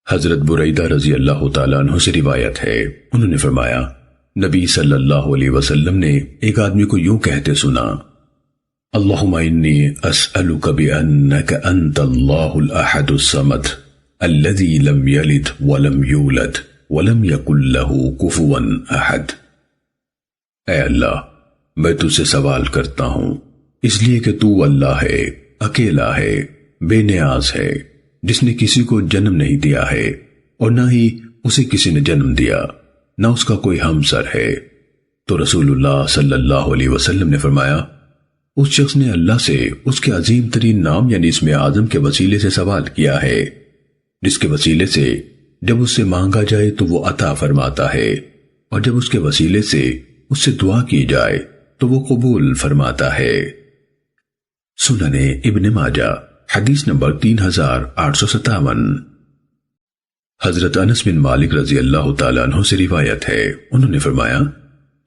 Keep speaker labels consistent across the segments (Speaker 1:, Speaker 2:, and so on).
Speaker 1: حضرت بریدہ رضی اللہ تعالیٰ عنہ سے روایت ہے، انہوں نے فرمایا نبی صلی اللہ علیہ وسلم نے ایک آدمی کو یوں کہتے سنا، اللہم انی اسألک بأنک انت اللہ الاحد الصمد الذی لم یلد ولم یولد ولم یکن لہ کفوا احد۔ اے اللہ، میں تجھ سے سوال کرتا ہوں اس لیے کہ تو اللہ ہے، اکیلا ہے، بے نیاز ہے، جس نے کسی کو جنم نہیں دیا ہے اور نہ ہی اسے کسی نے جنم دیا، نہ اس کا کوئی ہمسر ہے۔ تو رسول اللہ صلی اللہ علیہ وسلم نے فرمایا، اس شخص نے اللہ سے اس کے عظیم ترین نام یعنی اسم اعظم کے وسیلے سے سوال کیا ہے، جس کے وسیلے سے جب اس سے مانگا جائے تو وہ عطا فرماتا ہے، اور جب اس کے وسیلے سے اس سے دعا کی جائے تو وہ قبول فرماتا ہے۔ سنن ابن ماجہ حدیث نمبر 3857۔ حضرت انس بن مالک رضی اللہ تعالیٰ عنہ سے روایت ہے، انہوں نے فرمایا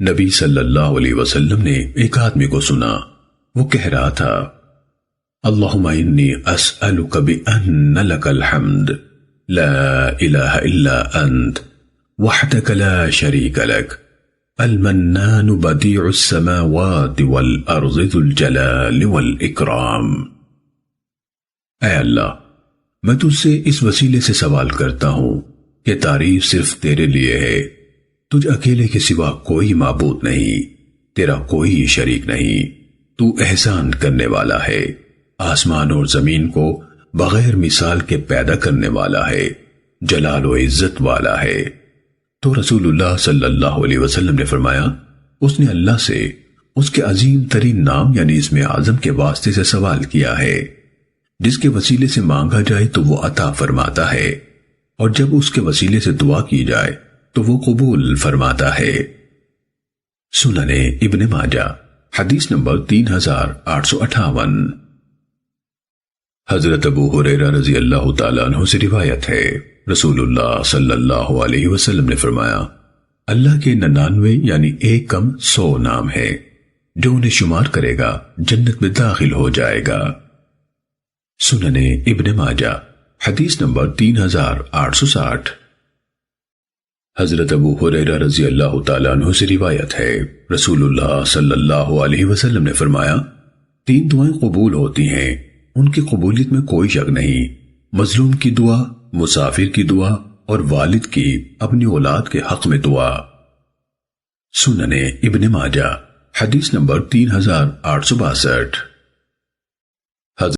Speaker 1: نبی صلی اللہ علیہ وسلم نے ایک آدمی کو سنا، وہ کہہ رہا تھا، اللہم انی اسألک بأن لک الحمد لا الہ الا انت وحدک لا شریک لک المنان بدیع السماوات والارض ذو الجلال والاکرام۔ اے اللہ، میں تجھ سے اس وسیلے سے سوال کرتا ہوں کہ تعریف صرف تیرے لیے ہے، تجھ اکیلے کے سوا کوئی معبود نہیں، تیرا کوئی شریک نہیں، تو احسان کرنے والا ہے، آسمان اور زمین کو بغیر مثال کے پیدا کرنے والا ہے، جلال و عزت والا ہے۔ تو رسول اللہ صلی اللہ علیہ وسلم نے فرمایا، اس نے اللہ سے اس کے عظیم ترین نام یعنی اسم اعظم کے واسطے سے سوال کیا ہے، جس کے وسیلے سے مانگا جائے تو وہ عطا فرماتا ہے، اور جب اس کے وسیلے سے دعا کی جائے تو وہ قبول فرماتا ہے۔ سنن ابن ماجہ حدیث نمبر 3858۔ حضرت ابو ہریرہ رضی اللہ تعالیٰ عنہ سے روایت ہے، رسول اللہ صلی اللہ علیہ وسلم نے فرمایا، اللہ کے 99 یعنی 100 نام ہے، جو انہیں شمار کرے گا جنت میں داخل ہو جائے گا۔ سنن ابن ماجہ حدیث نمبر 3860۔ حضرت ابو ہریرہ رضی اللہ تعالیٰ عنہ سے روایت ہے، رسول اللہ صلی اللہ علیہ وسلم نے فرمایا، 3 دعائیں قبول ہوتی ہیں، ان کی قبولیت میں کوئی شک نہیں، مظلوم کی دعا، مسافر کی دعا، اور والد کی اپنی اولاد کے حق میں دعا۔ سنن ابن ماجہ حدیث نمبر 3862۔